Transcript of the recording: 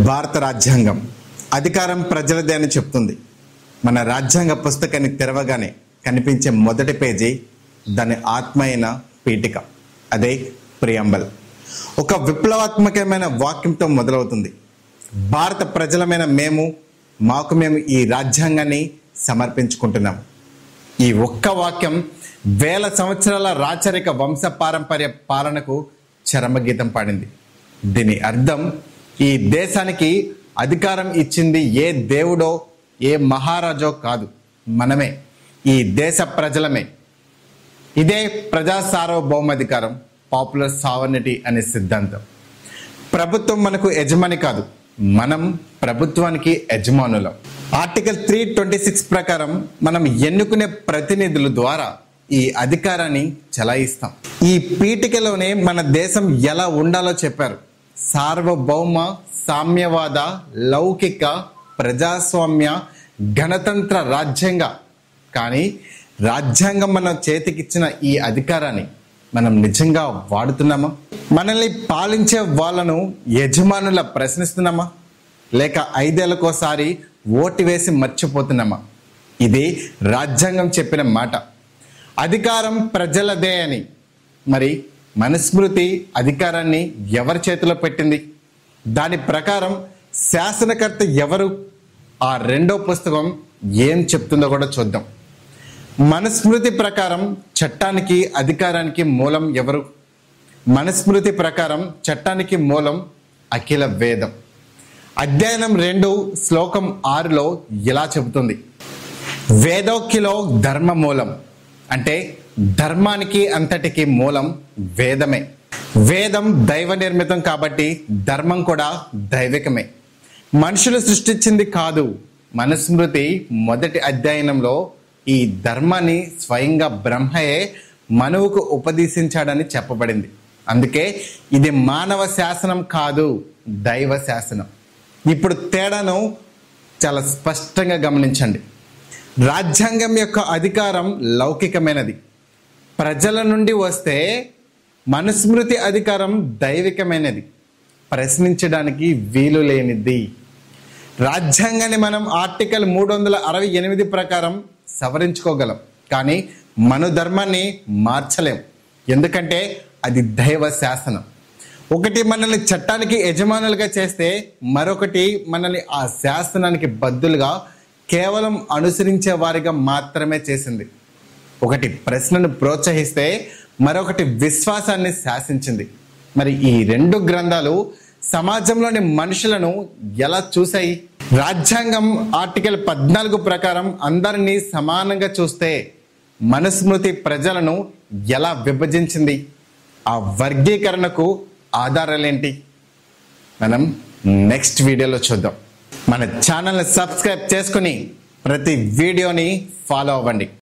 భారత రాజ్యాంగం అధికారం ప్రజలదే అని చెప్తుంది. మన రాజ్యాంగ పుస్తకాన్ని తెరవగానే కనిపించే మొదటి పేజీ దాని ఆత్మ అయిన పీఠిక, అదే ప్రియంబల్. ఒక విప్లవాత్మకమైన వాక్యంతో మొదలవుతుంది. భారత ప్రజలమైన మాకు మేము ఈ రాజ్యాంగాన్ని సమర్పించుకుంటున్నాం. ఈ ఒక్క వాక్యం వేల సంవత్సరాల రాచరిక వంశ పారంపర్య పాలనకు చరమగీతం పాడింది. దీని అర్థం, ఈ దేశానికి అధికారం ఇచ్చింది ఏ దేవుడో ఏ మహారాజో కాదు, మనమే, ఈ దేశ ప్రజలమే. ఇదే ప్రజా సార్వభౌమాధికారం, పాపులర్ సావర్నిటీ అనే సిద్ధాంతం. ప్రభుత్వం మనకు యజమాని కాదు, మనం ప్రభుత్వానికి యజమానులం. ఆర్టికల్ 326 ప్రకారం మనం ఎన్నుకునే ప్రతినిధుల ద్వారా ఈ అధికారాన్ని చలాయిస్తాం. ఈ పీఠికలోనే మన దేశం ఎలా ఉండాలో చెప్పారు. సార్వభౌమ, సామ్యవాద, లౌకిక, ప్రజాస్వామ్య, గణతంత్ర రాజ్యాంగ. కానీ రాజ్యాంగం మన చేతికిచ్చిన ఈ అధికారాన్ని మనం నిజంగా వాడుతున్నామా? మనల్ని పాలించే వాళ్ళను యజమానుల ప్రశ్నిస్తున్నామా? లేక 5 ఏళ్లకోసారి ఓటు వేసి మర్చిపోతున్నామా? ఇది రాజ్యాంగం చెప్పిన మాట. అధికారం ప్రజలదే అని. మరి మనుస్మృతి అధికారాన్ని ఎవరి చేతిలో పెట్టింది? దాని ప్రకారం శాసనకర్త ఎవరు? ఆ రెండో పుస్తకం ఏం చెప్తుందో కూడా చూద్దాం. మనుస్మృతి ప్రకారం చట్టానికి, అధికారానికి మూలం ఎవరు? మనుస్మృతి ప్రకారం చట్టానికి మూలం అఖిల వేదం. అధ్యాయం 2 శ్లోకం 6లో ఇలా చెబుతుంది: వేదోక్కిలో ధర్మ మూలం. అంటే ధర్మానికి అంతటికి మూలం వేదమే. వేదం దైవ నిర్మితం కాబట్టి ధర్మం కూడా దైవికమే, మనుషులు సృష్టించింది కాదు. మనుస్మృతి మొదటి అధ్యాయంలో ఈ ధర్మాన్ని స్వయంగా బ్రహ్మయే మనువుకు ఉపదేశించాడని చెప్పబడింది. అందుకే ఇది మానవ శాసనం కాదు, దైవ శాసనం. ఇప్పుడు తేడాను చాలా స్పష్టంగా గమనించండి. రాజ్యాంగం యొక్క అధికారం లౌకికమైనది, ప్రజల నుండి వస్తే. మనుస్మృతి అధికారం దైవికమైనది, ప్రశ్నించడానికి వీలు లేనిది. రాజ్యాంగాన్ని మనం ఆర్టికల్ 368 ప్రకారం సవరించుకోగలం, కానీ మన ధర్మాన్ని మార్చలేం. ఎందుకంటే అది దైవ శాసనం. ఒకటి మనల్ని చట్టానికి యజమానులుగా చేస్తే, మరొకటి మనల్ని ఆ శాసనానికి బద్దులుగా కేవలం అనుసరించే వారిగా మాత్రమే చేసింది. ఒకటి ప్రశ్నను ప్రోత్సహిస్తే, మరొకటి విశ్వాసాన్ని శాసించింది. మరి ఈ 2 గ్రంథాలు సమాజంలోని మనుషులను ఎలా చూశాయి? రాజ్యాంగం ఆర్టికల్ 14 ప్రకారం అందరినీ సమానంగా చూస్తే, మనుస్మృతి ప్రజలను ఎలా విభజించింది? ఆ వర్గీకరణకు ఆధారాలేంటి? మనం నెక్స్ట్ వీడియోలో చూద్దాం. మన ఛానల్ని సబ్స్క్రైబ్ చేసుకుని ప్రతి వీడియోని ఫాలో అవ్వండి.